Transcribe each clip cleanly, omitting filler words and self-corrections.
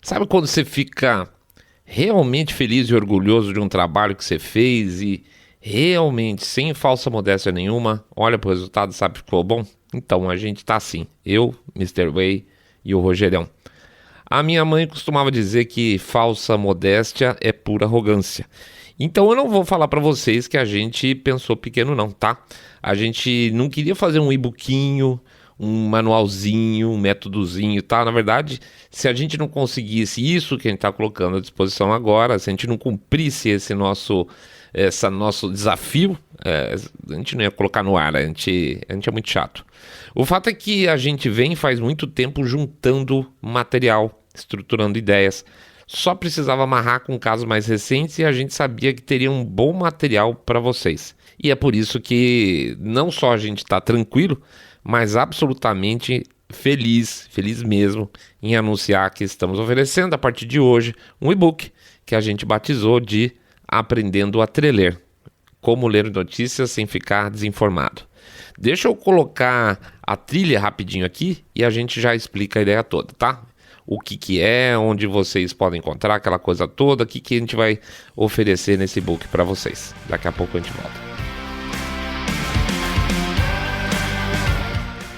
Sabe quando você fica realmente feliz e orgulhoso de um trabalho que você fez e realmente, sem falsa modéstia nenhuma, olha pro resultado e sabe que ficou bom? Então a gente tá assim, eu, Mr. Way e o Rogerão. A minha mãe costumava dizer que falsa modéstia é pura arrogância. Então eu não vou falar para vocês que a gente pensou pequeno não, tá? A gente não queria fazer um e-bookinho, um manualzinho, um métodozinho, tá? Na verdade, se a gente não conseguisse isso que a gente está colocando à disposição agora, se a gente não cumprisse esse nosso desafio, a gente não ia colocar no ar, a gente é muito chato. O fato é que a gente vem faz muito tempo juntando material, estruturando ideias. Só precisava amarrar com casos mais recentes e a gente sabia que teria um bom material para vocês. E é por isso que não só a gente está tranquilo, mas absolutamente feliz mesmo em anunciar que estamos oferecendo a partir de hoje um e-book que a gente batizou de Aprendendo a Treler, como ler notícias sem ficar desinformado. Deixa eu colocar a trilha rapidinho aqui e a gente já explica a ideia toda, tá? O que é, onde vocês podem encontrar, aquela coisa toda, o que a gente vai oferecer nesse e-book para vocês. Daqui a pouco a gente volta.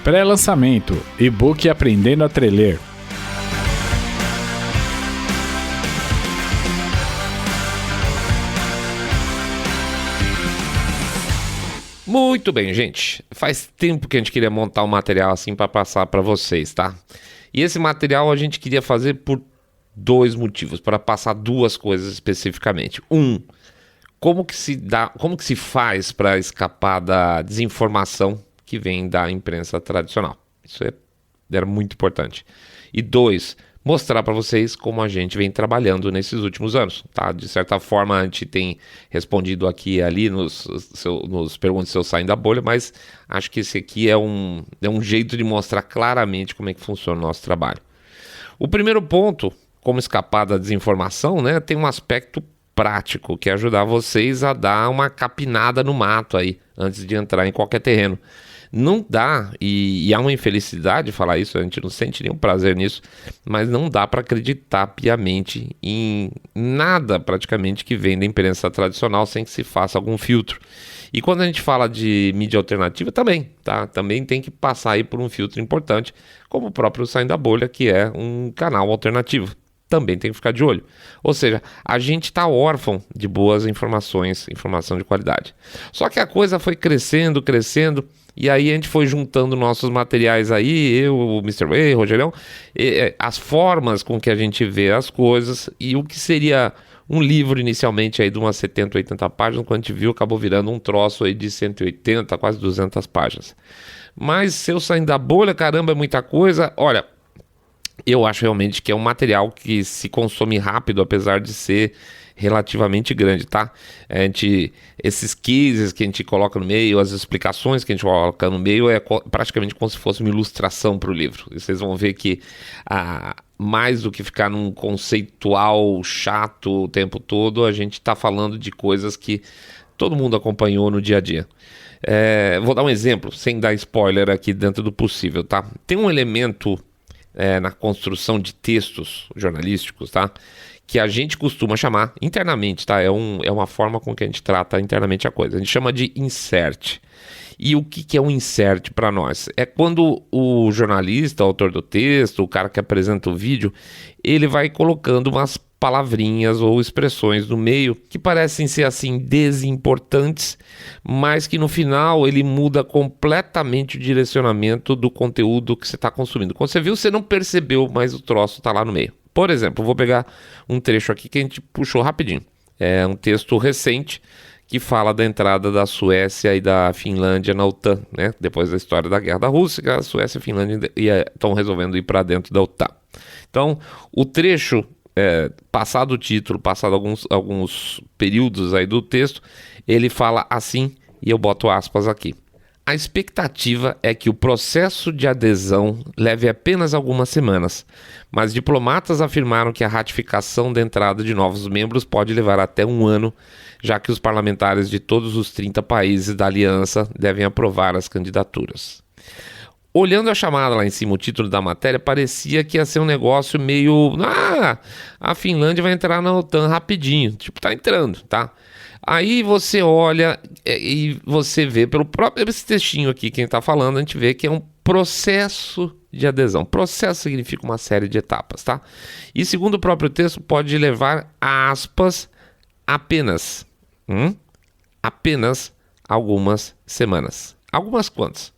Pré-lançamento, e-book Aprendendo a Treler. Muito bem, gente. Faz tempo que a gente queria montar um material assim para passar para vocês, tá? E esse material a gente queria fazer por dois motivos, para passar duas coisas especificamente. Como que se faz para escapar da desinformação que vem da imprensa tradicional. Isso era muito importante. E 2, mostrar para vocês como a gente vem trabalhando nesses últimos anos, tá? De certa forma, a gente tem respondido aqui e ali nos perguntas se eu saio da bolha, mas acho que esse aqui é um jeito de mostrar claramente como é que funciona o nosso trabalho. O primeiro ponto, como escapar da desinformação, né, tem um aspecto prático, que é ajudar vocês a dar uma capinada no mato aí, antes de entrar em qualquer terreno. Não dá, e há uma infelicidade falar isso, a gente não sente nenhum prazer nisso, mas não dá para acreditar piamente em nada praticamente que vem da imprensa tradicional sem que se faça algum filtro. E quando a gente fala de mídia alternativa também, tá? Também tem que passar aí por um filtro importante, como o próprio Saindo da Bolha, que é um canal alternativo. Também tem que ficar de olho. Ou seja, a gente está órfão de boas informações, informação de qualidade. Só que a coisa foi crescendo, e aí a gente foi juntando nossos materiais aí, eu, o Mr. Way, o Rogerão, as formas com que a gente vê as coisas, e o que seria um livro inicialmente aí de umas 70, 80 páginas, quando a gente viu, acabou virando um troço aí de 180, quase 200 páginas. Mas se eu sair da bolha, caramba, é muita coisa. Olha, eu acho realmente que é um material que se consome rápido, apesar de ser relativamente grande, tá? Esses cases que a gente coloca no meio, as explicações que a gente coloca no meio, é praticamente como se fosse uma ilustração para o livro. E vocês vão ver que mais do que ficar num conceitual chato o tempo todo, a gente está falando de coisas que todo mundo acompanhou no dia a dia. Vou dar um exemplo, sem dar spoiler aqui dentro do possível, tá? Tem um elemento na construção de textos jornalísticos, tá? Que a gente costuma chamar internamente, tá? É uma forma com que a gente trata internamente a coisa. A gente chama de insert. E o que é um insert para nós? É quando o jornalista, o autor do texto, o cara que apresenta o vídeo, ele vai colocando umas palavrinhas ou expressões no meio que parecem ser assim desimportantes, mas que no final ele muda completamente o direcionamento do conteúdo que você está consumindo. Quando você viu, você não percebeu, mas o troço está lá no meio. Por exemplo, vou pegar um trecho aqui que a gente puxou rapidinho. É um texto recente que fala da entrada da Suécia e da Finlândia na OTAN, né? Depois da história da guerra da Rússia, a Suécia e a Finlândia estão resolvendo ir para dentro da OTAN. Então, o trecho, passado o título, passado alguns períodos aí do texto, ele fala assim, e eu boto aspas aqui. A expectativa é que o processo de adesão leve apenas algumas semanas, mas diplomatas afirmaram que a ratificação da entrada de novos membros pode levar até um ano, já que os parlamentares de todos os 30 países da aliança devem aprovar as candidaturas. Olhando a chamada lá em cima, o título da matéria, parecia que ia ser um negócio meio... a Finlândia vai entrar na OTAN rapidinho. Tipo, tá entrando, tá? Aí você olha e você vê pelo próprio esse textinho aqui, quem tá falando, a gente vê que é um processo de adesão. Processo significa uma série de etapas, tá? E segundo o próprio texto, pode levar, aspas, apenas algumas semanas. Algumas quantas?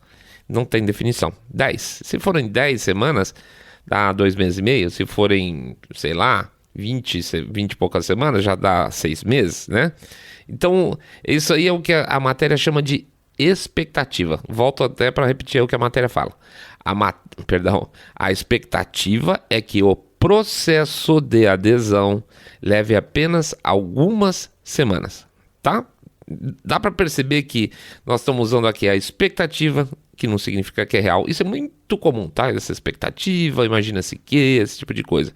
Não tem definição. 10. Se forem 10 semanas, dá 2 meses e meio. Se forem, sei lá, 20 e poucas semanas, já dá 6 meses, né? Então, isso aí é o que a matéria chama de expectativa. Volto até para repetir o que a matéria fala. A expectativa é que o processo de adesão leve apenas algumas semanas, tá? Dá para perceber que nós estamos usando aqui a expectativa, que não significa que é real. Isso é muito comum, tá? Essa expectativa, imagina-se que, esse tipo de coisa.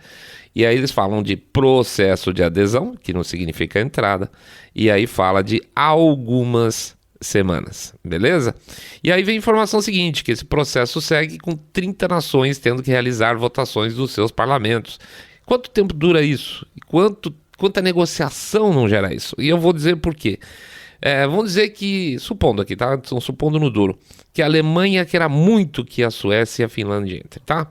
E aí eles falam de processo de adesão, que não significa entrada, e aí fala de algumas semanas, beleza? E aí vem a informação seguinte, que esse processo segue com 30 nações tendo que realizar votações dos seus parlamentos. Quanto tempo dura isso? E quanta negociação não gera isso? E eu vou dizer por quê. Vamos dizer que, supondo aqui, tá? Estão supondo no duro, que a Alemanha queira muito que a Suécia e a Finlândia entrem, tá?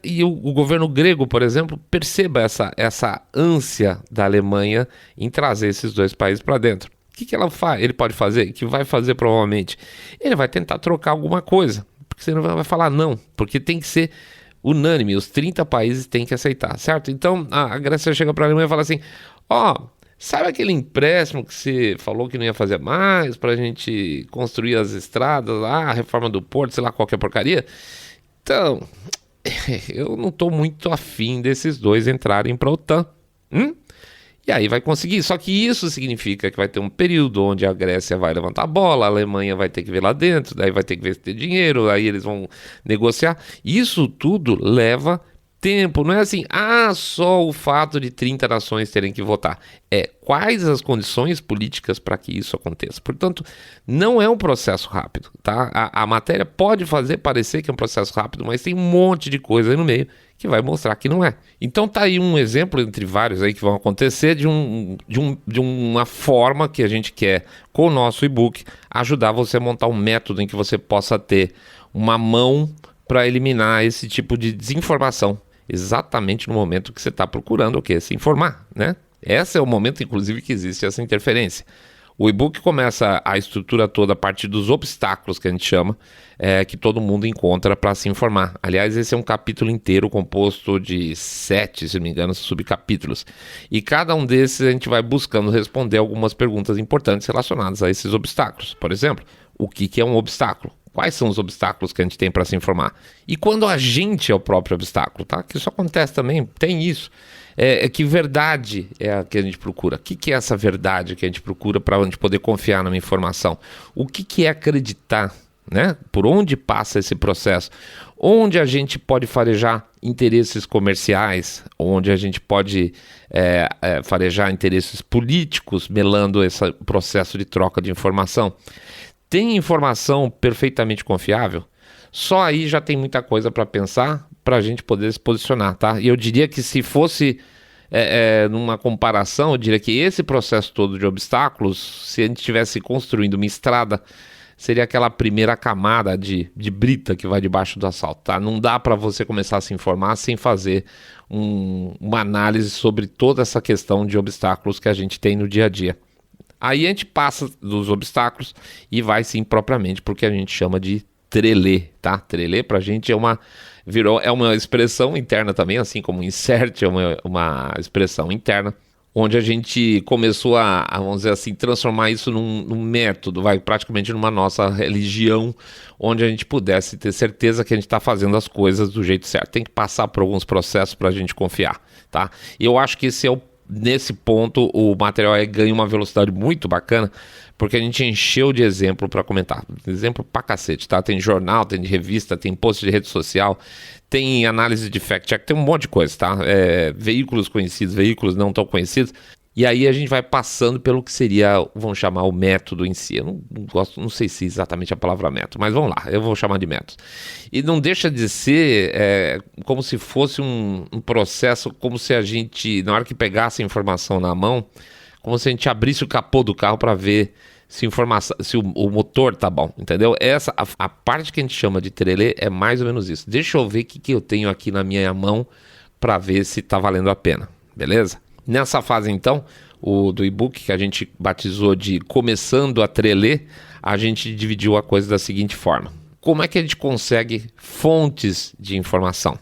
E o governo grego, por exemplo, perceba essa ânsia da Alemanha em trazer esses dois países para dentro. O que ele pode fazer? Que vai fazer provavelmente? Ele vai tentar trocar alguma coisa, porque senão vai falar não, porque tem que ser unânime, os 30 países têm que aceitar, certo? Então a Grécia chega para a Alemanha e fala assim, sabe aquele empréstimo que você falou que não ia fazer mais para a gente construir as estradas lá, a reforma do porto, sei lá, qualquer porcaria? Então, eu não estou muito afim desses dois entrarem para a OTAN. E aí vai conseguir. Só que isso significa que vai ter um período onde a Grécia vai levantar a bola, a Alemanha vai ter que ver lá dentro, daí vai ter que ver se tem dinheiro, aí eles vão negociar. Isso tudo leva tempo. Não é assim, só o fato de 30 nações terem que votar. Quais as condições políticas para que isso aconteça. Portanto, não é um processo rápido, tá? A matéria pode fazer parecer que é um processo rápido, mas tem um monte de coisa aí no meio que vai mostrar que não é. Então tá aí um exemplo entre vários aí que vão acontecer de uma forma que a gente quer, com o nosso e-book, ajudar você a montar um método em que você possa ter uma mão para eliminar esse tipo de desinformação, exatamente no momento que você está procurando o quê? Se informar, né? Esse é o momento, inclusive, que existe essa interferência. O e-book começa a estrutura toda a partir dos obstáculos que a gente chama, que todo mundo encontra para se informar. Aliás, esse é um capítulo inteiro composto de 7, se não me engano, subcapítulos. E cada um desses a gente vai buscando responder algumas perguntas importantes relacionadas a esses obstáculos. Por exemplo, o que é um obstáculo? Quais são os obstáculos que a gente tem para se informar? E quando a gente é o próprio obstáculo, tá? Que isso acontece também, tem isso. Que verdade é a que a gente procura? O que é essa verdade que a gente procura para a gente poder confiar numa informação? O que é acreditar, né? Por onde passa esse processo? Onde a gente pode farejar interesses comerciais? Onde a gente pode farejar interesses políticos, melando esse processo de troca de informação? Tem informação perfeitamente confiável? Só aí já tem muita coisa para pensar para a gente poder se posicionar, tá? E eu diria que se fosse numa comparação, eu diria que esse processo todo de obstáculos, se a gente estivesse construindo uma estrada, seria aquela primeira camada de brita que vai debaixo do asfalto, tá? Não dá para você começar a se informar sem fazer uma análise sobre toda essa questão de obstáculos que a gente tem no dia a dia. Aí a gente passa dos obstáculos e vai sim propriamente porque a gente chama de trelê, tá? Trelê pra gente é uma expressão interna também, assim como insert é uma expressão interna, onde a gente começou vamos dizer assim, transformar isso num método, praticamente numa nossa religião, onde a gente pudesse ter certeza que a gente está fazendo as coisas do jeito certo. Tem que passar por alguns processos para a gente confiar, tá? E eu acho que nesse ponto o material ganha uma velocidade muito bacana, porque a gente encheu de exemplo para comentar. Exemplo pra cacete, tá? Tem jornal, tem de revista, tem post de rede social, tem análise de fact-check, tem um monte de coisa, tá? Veículos conhecidos, veículos não tão conhecidos. E aí a gente vai passando pelo que seria, vamos chamar, o método em si. Eu não gosto, não sei se exatamente a palavra método, mas vamos lá, eu vou chamar de método. E não deixa de ser como se fosse um processo, como se a gente, na hora que pegasse a informação na mão, como se a gente abrisse o capô do carro para ver se o motor tá bom, entendeu? A parte que a gente chama de trelê é mais ou menos isso. Deixa eu ver o que eu tenho aqui na minha mão para ver se tá valendo a pena, beleza? Nessa fase, então, do e-book que a gente batizou de Começando a Treler, a gente dividiu a coisa da seguinte forma. Como é que a gente consegue fontes de informação?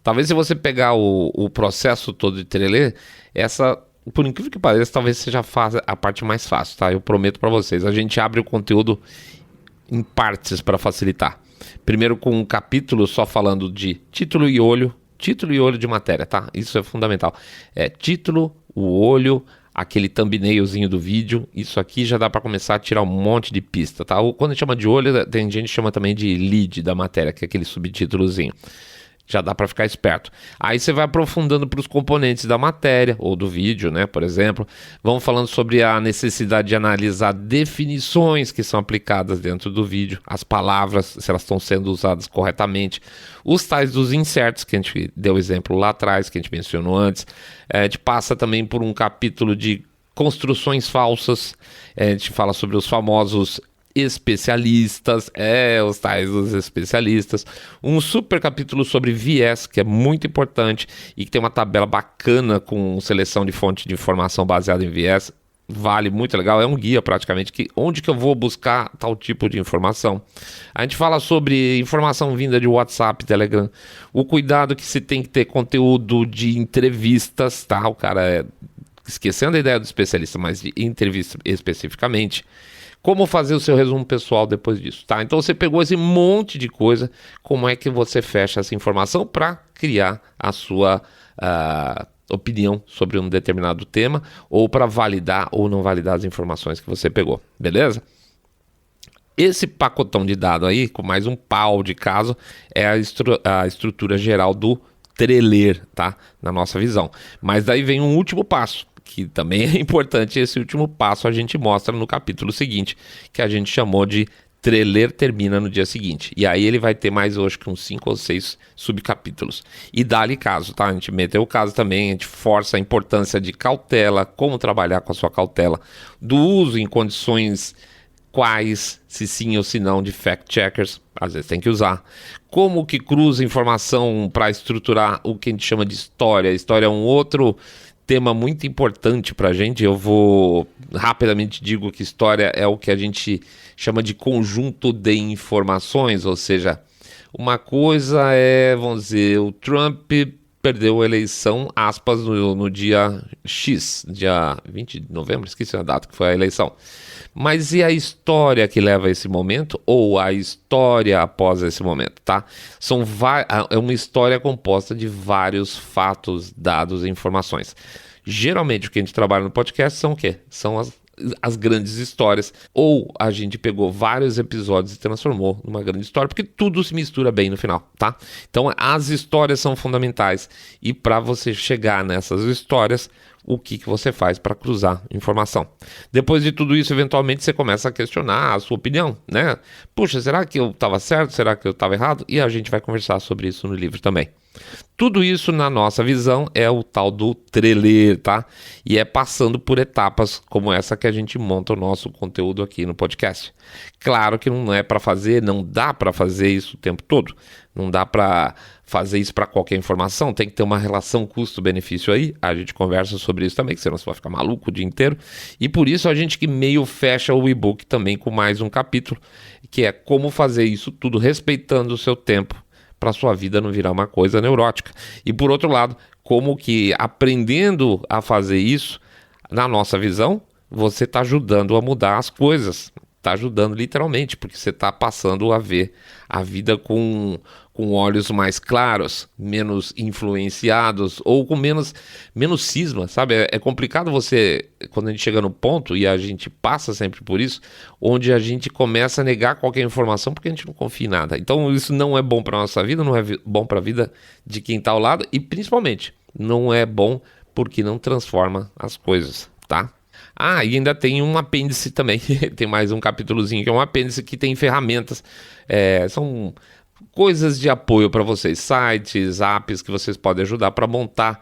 Talvez se você pegar o processo todo de treler, por incrível que pareça, talvez seja a parte mais fácil, tá? Eu prometo para vocês. A gente abre o conteúdo em partes para facilitar. Primeiro com um capítulo só falando de título e olho de matéria, tá? Isso é fundamental. Título, o olho, aquele thumbnailzinho do vídeo. Isso aqui já dá para começar a tirar um monte de pista, tá? Quando a gente chama de olho, tem gente que chama também de lead da matéria, que é aquele subtítulozinho. Já dá para ficar esperto. Aí você vai aprofundando para os componentes da matéria ou do vídeo, né? Por exemplo, vamos falando sobre a necessidade de analisar definições que são aplicadas dentro do vídeo, as palavras, se elas estão sendo usadas corretamente, os tais dos inserts, que a gente deu exemplo lá atrás, que a gente mencionou antes. A gente passa também por um capítulo de construções falsas, a gente fala sobre os famosos especialistas, os tais dos especialistas, um super capítulo sobre viés, que é muito importante e que tem uma tabela bacana com seleção de fonte de informação baseada em viés, vale, muito legal, é um guia praticamente, onde que eu vou buscar tal tipo de informação. A gente fala sobre informação vinda de WhatsApp, Telegram, o cuidado que se tem que ter conteúdo de entrevistas, tá? O cara esquecendo a ideia do especialista, mas de entrevista especificamente. Como fazer o seu resumo pessoal depois disso, tá? Então você pegou esse monte de coisa, como é que você fecha essa informação para criar a sua opinião sobre um determinado tema, ou para validar ou não validar as informações que você pegou, beleza? Esse pacotão de dado aí, com mais um pau de caso, é a estrutura geral do treler, tá? Na nossa visão. Mas daí vem um último passo, que também é importante. Esse último passo a gente mostra no capítulo seguinte, que a gente chamou de Treler termina no dia seguinte. E aí ele vai ter mais, hoje, que uns 5 ou 6 subcapítulos. E dá-lhe caso, tá? A gente meteu o caso também, a gente força a importância de cautela, como trabalhar com a sua cautela, do uso em condições quais, se sim ou se não, de fact-checkers, às vezes tem que usar. Como que cruza informação para estruturar o que a gente chama de história. História é um outro tema muito importante para a gente. Eu vou rapidamente digo que história é o que a gente chama de conjunto de informações, ou seja, uma coisa vamos dizer, o Trump perdeu a eleição, aspas, no dia X, dia 20 de novembro, esqueci a data que foi a eleição. Mas e a história que leva a esse momento, ou a história após esse momento, tá? É uma história composta de vários fatos, dados e informações. Geralmente o que a gente trabalha no podcast são o quê? São as grandes histórias, ou a gente pegou vários episódios e transformou numa grande história, porque tudo se mistura bem no final, tá? Então as histórias são fundamentais, e para você chegar nessas histórias, o que você faz para cruzar informação. Depois de tudo isso, eventualmente você começa a questionar a sua opinião, né? Puxa, será que eu estava certo? Será que eu estava errado? E a gente vai conversar sobre isso no livro também. Tudo isso, na nossa visão, é o tal do treler, tá? E é passando por etapas como essa que a gente monta o nosso conteúdo aqui no podcast. Claro que não é para fazer, não dá para fazer isso o tempo todo. Não dá para fazer isso para qualquer informação, tem que ter uma relação custo-benefício aí. A gente conversa sobre isso também, que senão você vai ficar maluco o dia inteiro. E por isso a gente que meio fecha o e-book também com mais um capítulo, que é como fazer isso tudo respeitando o seu tempo, para a sua vida não virar uma coisa neurótica. E por outro lado, como que aprendendo a fazer isso, na nossa visão, você está ajudando a mudar as coisas. Está ajudando literalmente, porque você está passando a ver a vida com olhos mais claros, menos influenciados, ou com menos cisma, sabe? É complicado você, quando a gente chega no ponto, e a gente passa sempre por isso, onde a gente começa a negar qualquer informação porque a gente não confia em nada. Então isso não é bom para a nossa vida, não é bom para a vida de quem está ao lado, e principalmente não é bom porque não transforma as coisas, tá? Ah, e ainda tem um apêndice também, tem mais um capítulozinho que é um apêndice que tem ferramentas, são coisas de apoio para vocês, sites, apps que vocês podem ajudar para montar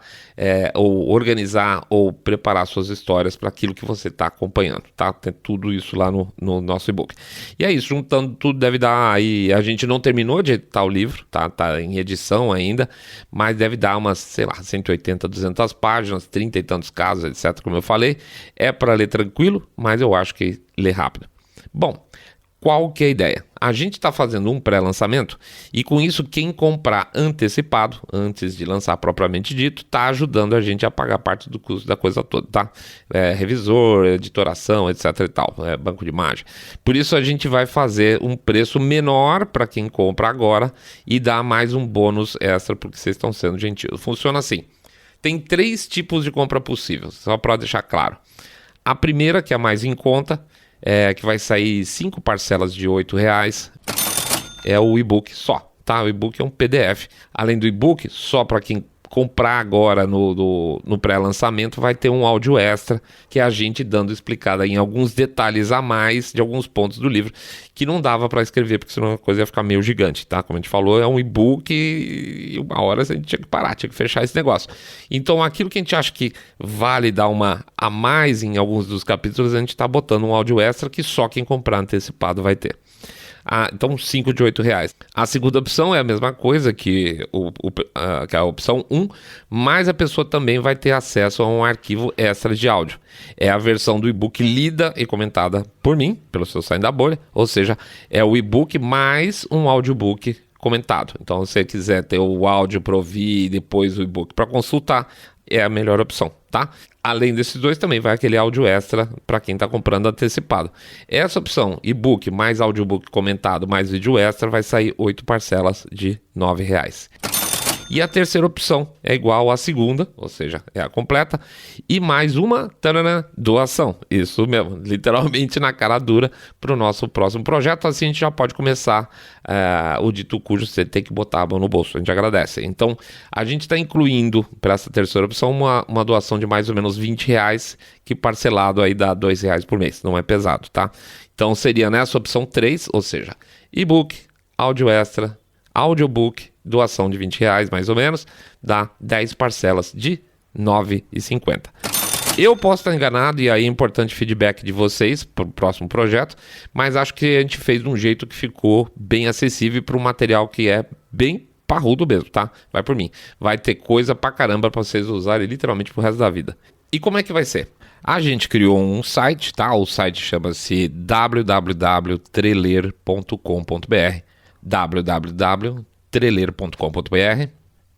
ou organizar ou preparar suas histórias para aquilo que você está acompanhando, tá? Tem tudo isso lá no nosso e-book. E é isso, juntando tudo deve dar aí, a gente não terminou de editar o livro, tá em edição ainda, mas deve dar umas, 180, 200 páginas, 30 e tantos casos, etc, como eu falei. É para ler tranquilo, mas eu acho que ler rápido. Bom, qual que é a ideia? A gente está fazendo um pré-lançamento e com isso quem comprar antecipado, antes de lançar propriamente dito, está ajudando a gente a pagar parte do custo da coisa toda, tá? Revisor, editoração, etc e tal, banco de imagem. Por isso a gente vai fazer um preço menor para quem compra agora e dar mais um bônus extra porque vocês estão sendo gentis. Funciona assim, tem 3 tipos de compra possíveis, só para deixar claro. A primeira, que é a mais em conta, que vai sair 5 parcelas de R$8, é o e-book só, tá? O e-book é um PDF. Além do e-book, só para quem comprar agora no pré-lançamento, vai ter um áudio extra, que é a gente dando explicada em alguns detalhes a mais de alguns pontos do livro, que não dava para escrever, porque senão a coisa ia ficar meio gigante, tá? Como a gente falou, é um e-book e uma hora a gente tinha que parar, tinha que fechar esse negócio. Então, aquilo que a gente acha que vale dar uma a mais em alguns dos capítulos, a gente está botando um áudio extra que só quem comprar antecipado vai ter. Então 5 de R$8. A segunda opção é a mesma coisa que que a opção 1, mas a pessoa também vai ter acesso a um arquivo extra de áudio. É a versão do e-book lida e comentada por mim, pelo seu Saindo da Bolha, ou seja, é o e-book mais um audiobook comentado. Então, se você quiser ter o áudio para ouvir e depois o e-book para consultar, é a melhor opção, tá? Além desses dois, também vai aquele áudio extra para quem está comprando antecipado. Essa opção, e-book mais audiobook comentado mais vídeo extra, vai sair 8 parcelas de R$9. E a terceira opção é igual à segunda, ou seja, é a completa, e mais uma doação. Isso mesmo, literalmente na cara dura para o nosso próximo projeto. Assim a gente já pode começar o dito cujo você tem que botar a mão no bolso. A gente agradece. Então, a gente está incluindo para essa terceira opção uma doação de mais ou menos R$20, que parcelado aí dá R$2 por mês. Não é pesado, tá? Então, seria nessa opção 3, ou seja, e-book, áudio extra, audiobook, doação de R$20 mais ou menos, dá 10 parcelas de R$9,50. Eu posso estar enganado e aí é importante feedback de vocês para o próximo projeto, mas acho que a gente fez de um jeito que ficou bem acessível para um material que é bem parrudo mesmo, tá? Vai por mim. Vai ter coisa pra caramba para vocês usarem literalmente pro resto da vida. E como é que vai ser? A gente criou um site, tá? O site chama-se www.treler.com.br www.treler.com.br,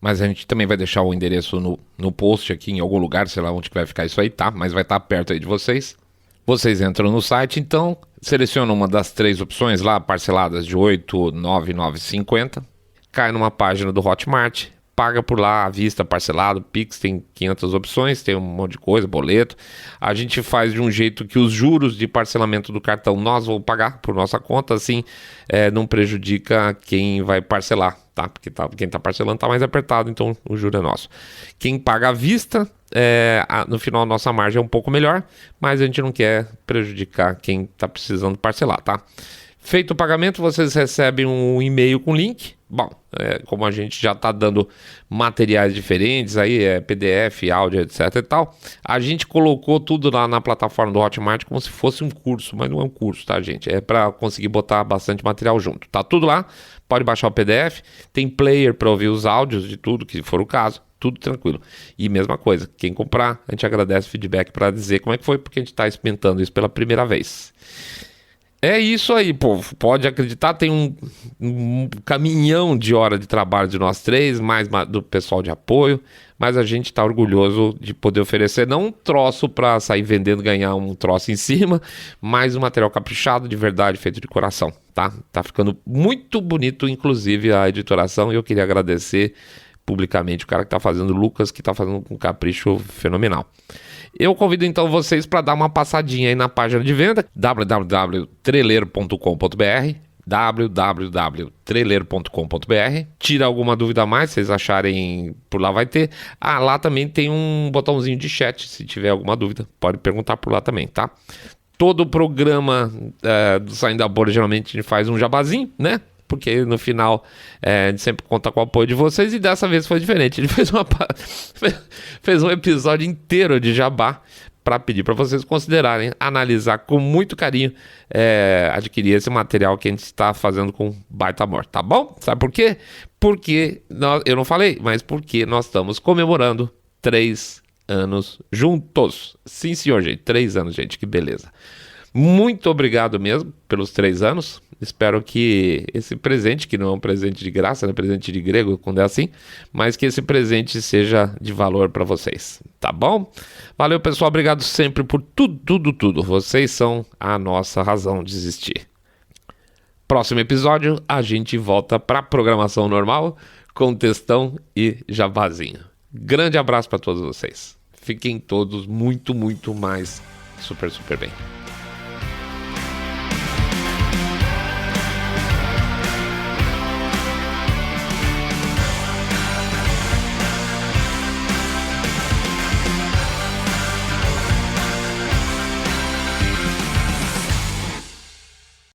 mas a gente também vai deixar o endereço no post aqui em algum lugar, sei lá onde que vai ficar isso aí, tá? Mas vai estar perto aí de vocês. Vocês entram no site, então, selecionam uma das 3 opções lá, parceladas de R$8, R$9, R$9,50, cai numa página do Hotmart, paga por lá à vista, parcelado, Pix, tem 500 opções, tem um monte de coisa, boleto. A gente faz de um jeito que os juros de parcelamento do cartão nós vamos pagar por nossa conta, assim não prejudica quem vai parcelar, tá? Porque quem está parcelando está mais apertado, então o juro é nosso. Quem paga à vista, no final a nossa margem é um pouco melhor, mas a gente não quer prejudicar quem está precisando parcelar, tá? Feito o pagamento, vocês recebem um e-mail com link. Bom, como a gente já está dando materiais diferentes, aí PDF, áudio, etc e tal, a gente colocou tudo lá na plataforma do Hotmart como se fosse um curso, mas não é um curso, tá, gente? É para conseguir botar bastante material junto. Tá tudo lá, pode baixar o PDF, tem player para ouvir os áudios de tudo, que for o caso, tudo tranquilo. E mesma coisa, quem comprar, a gente agradece o feedback para dizer como é que foi, porque a gente está experimentando isso pela primeira vez. É isso aí, povo. Pode acreditar, tem um caminhão de hora de trabalho de nós 3, mais do pessoal de apoio, mas a gente está orgulhoso de poder oferecer não um troço para sair vendendo, ganhar um troço em cima, mas um material caprichado, de verdade, feito de coração, tá? Tá ficando muito bonito, inclusive, a editoração, e eu queria agradecer publicamente o cara que está fazendo, o Lucas, que está fazendo um capricho fenomenal. Eu convido então vocês para dar uma passadinha aí na página de venda, www.treler.com.br, www.trailer.com.br. Tira alguma dúvida a mais, se vocês acharem, por lá vai ter. Lá também tem um botãozinho de chat, se tiver alguma dúvida, pode perguntar por lá também, tá? Todo o programa do Saindo da Bolha, geralmente a gente faz um jabazinho, né? Porque no final a gente sempre conta com o apoio de vocês, e dessa vez foi diferente. Ele fez um episódio inteiro de jabá para pedir para vocês considerarem, analisar com muito carinho, adquirir esse material que a gente está fazendo com baita amor, tá bom? Sabe por quê? Porque, eu não falei, mas porque nós estamos comemorando 3 anos juntos. Sim, senhor, gente, 3 anos, gente, que beleza. Muito obrigado mesmo pelos 3 anos. Espero que esse presente, que não é um presente de graça, né? Presente de grego, quando é assim, mas que esse presente seja de valor para vocês, tá bom? Valeu, pessoal, obrigado sempre por tudo. Vocês são a nossa razão de existir. Próximo episódio, a gente volta para programação normal, com textão e jabazinho. Grande abraço para todos vocês. Fiquem todos muito mais super bem.